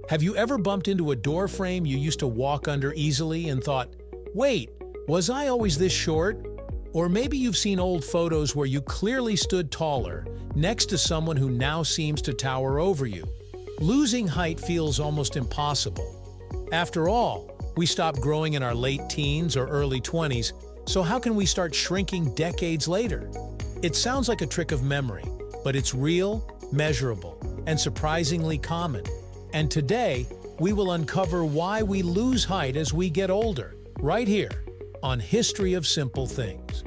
Have you ever bumped into a door frame you used to walk under easily and thought, wait, was I always this short? Or maybe you've seen old photos where you clearly stood taller next to someone who now seems to tower over you. Losing height feels almost impossible. After all, we stop growing in our late teens or early 20s, so how can we start shrinking decades later? It sounds like a trick of memory, but it's real, measurable, and surprisingly common. And today, we will uncover why we lose height as we get older, right here on History of Simple Things.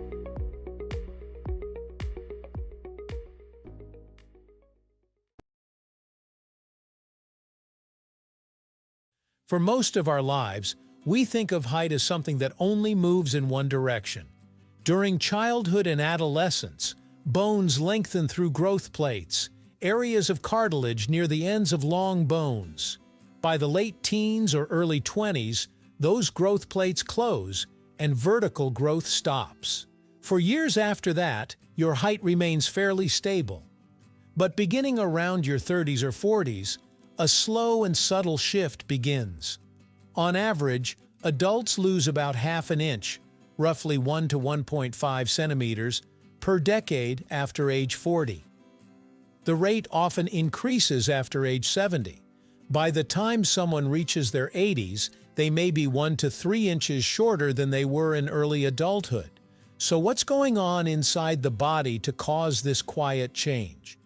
For most of our lives, we think of height as something that only moves in one direction. During childhood and adolescence, bones lengthen through growth plates, areas of cartilage near the ends of long bones. By the late teens or early 20s, those growth plates close and vertical growth stops. For years after that, your height remains fairly stable. But beginning around your 30s or 40s, a slow and subtle shift begins. On average, adults lose about half an inch, roughly 1 to 1.5 centimeters, per decade after age 40. The rate often increases after age 70. By the time someone reaches their 80s, they may be 1 to 3 inches shorter than they were in early adulthood. So what's going on inside the body to cause this quiet change?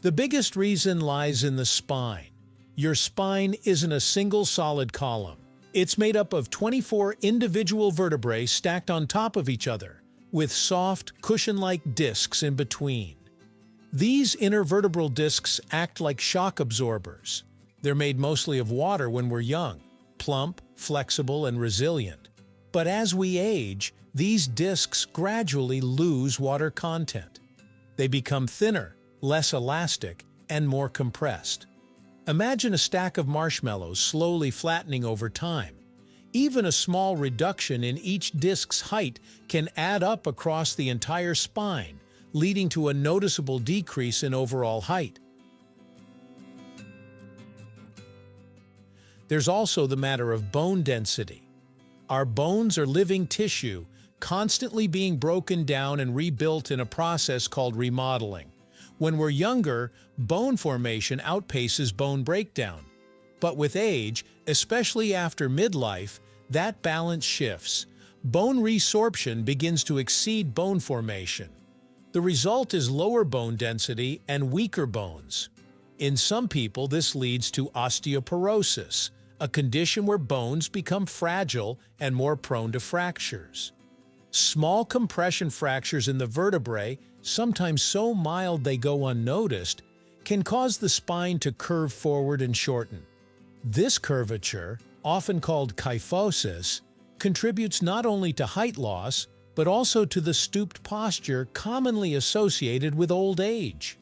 The biggest reason lies in the spine. Your spine isn't a single solid column. It's made up of 24 individual vertebrae stacked on top of each other, with soft, cushion-like discs in between. These intervertebral discs act like shock absorbers. They're made mostly of water when we're young, plump, flexible, and resilient. But as we age, these discs gradually lose water content. They become thinner, less elastic, and more compressed. Imagine a stack of marshmallows slowly flattening over time. Even a small reduction in each disc's height can add up across the entire spine, leading to a noticeable decrease in overall height. There's also the matter of bone density. Our bones are living tissue, constantly being broken down and rebuilt in a process called remodeling. When we're younger, bone formation outpaces bone breakdown. But with age, especially after midlife, that balance shifts. Bone resorption begins to exceed bone formation. The result is lower bone density and weaker bones. In some people, this leads to osteoporosis, a condition where bones become fragile and more prone to fractures. Small compression fractures in the vertebrae, sometimes so mild they go unnoticed, can cause the spine to curve forward and shorten. This curvature, often called kyphosis, contributes not only to height loss, but also to the stooped posture commonly associated with old age.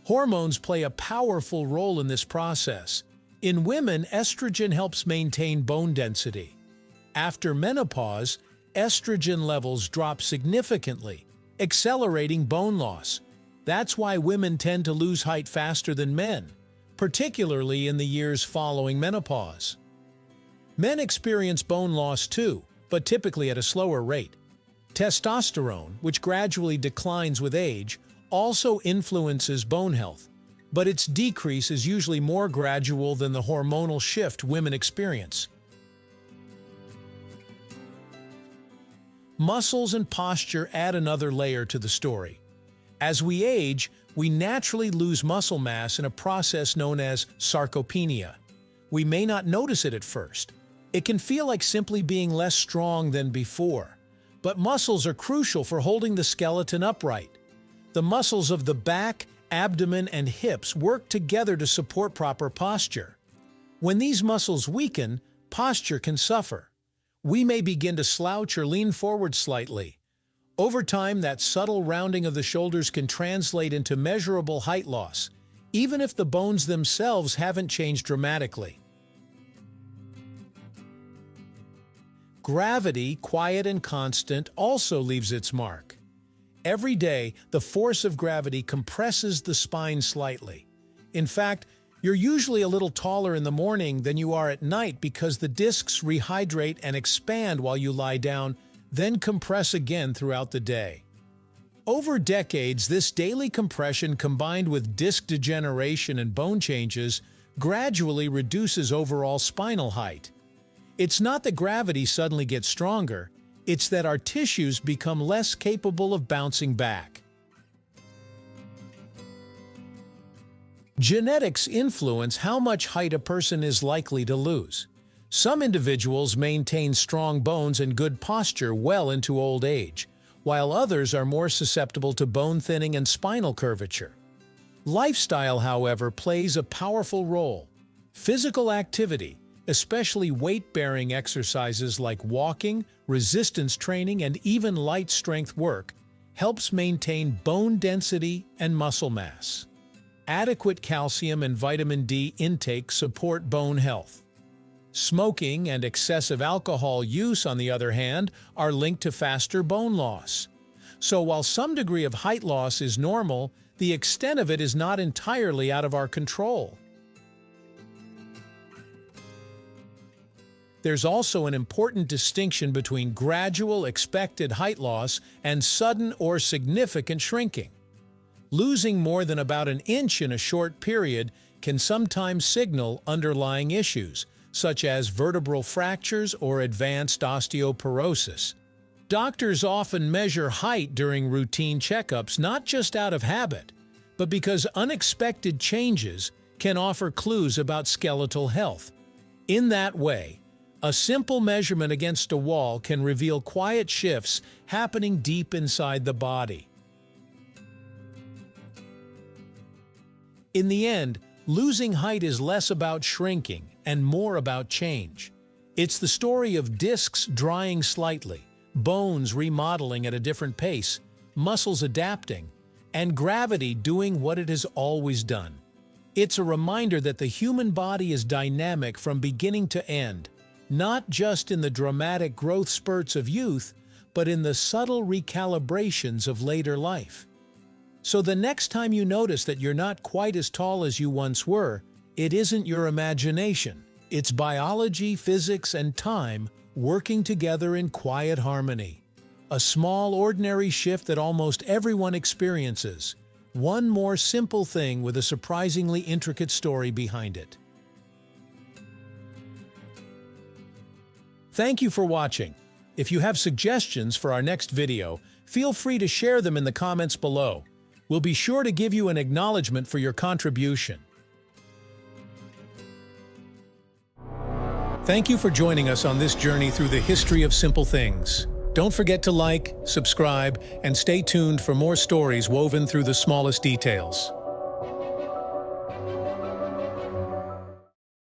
Hormones play a powerful role in this process. In women, estrogen helps maintain bone density. After menopause, estrogen levels drop significantly, accelerating bone loss. That's why women tend to lose height faster than men, particularly in the years following menopause. Men experience bone loss too, but typically at a slower rate. Testosterone, which gradually declines with age, also influences bone health, but its decrease is usually more gradual than the hormonal shift women experience. Muscles and posture add another layer to the story. As we age, we naturally lose muscle mass in a process known as sarcopenia. We may not notice it at first. It can feel like simply being less strong than before. But muscles are crucial for holding the skeleton upright. The muscles of the back, abdomen, and hips work together to support proper posture. When these muscles weaken, posture can suffer. We may begin to slouch or lean forward slightly. Over time, that subtle rounding of the shoulders can translate into measurable height loss, even if the bones themselves haven't changed dramatically. Gravity, quiet and constant, also leaves its mark. Every day, the force of gravity compresses the spine slightly. In fact, you're usually a little taller in the morning than you are at night because the discs rehydrate and expand while you lie down, then compress again throughout the day. Over decades, this daily compression combined with disc degeneration and bone changes gradually reduces overall spinal height. It's not that gravity suddenly gets stronger, it's that our tissues become less capable of bouncing back. Genetics influence how much height a person is likely to lose. Some individuals maintain strong bones and good posture well into old age, while others are more susceptible to bone thinning and spinal curvature. Lifestyle, however, plays a powerful role. Physical activity, especially weight-bearing exercises like walking, resistance training, and even light strength work, helps maintain bone density and muscle mass. Adequate calcium and vitamin D intake support bone health. Smoking and excessive alcohol use, on the other hand, are linked to faster bone loss. So while some degree of height loss is normal, the extent of it is not entirely out of our control. There's also an important distinction between gradual expected height loss and sudden or significant shrinking. Losing more than about an inch in a short period can sometimes signal underlying issues, such as vertebral fractures or advanced osteoporosis. Doctors often measure height during routine checkups not just out of habit, but because unexpected changes can offer clues about skeletal health. In that way, a simple measurement against a wall can reveal quiet shifts happening deep inside the body. In the end, losing height is less about shrinking and more about change. It's the story of discs drying slightly, bones remodeling at a different pace, muscles adapting, and gravity doing what it has always done. It's a reminder that the human body is dynamic from beginning to end, not just in the dramatic growth spurts of youth, but in the subtle recalibrations of later life. So the next time you notice that you're not quite as tall as you once were, it isn't your imagination. It's biology, physics, and time working together in quiet harmony. A small, ordinary shift that almost everyone experiences. One more simple thing with a surprisingly intricate story behind it. Thank you for watching. If you have suggestions for our next video, feel free to share them in the comments below. We'll be sure to give you an acknowledgement for your contribution. Thank you for joining us on this journey through the history of simple things. Don't forget to like, subscribe, and stay tuned for more stories woven through the smallest details.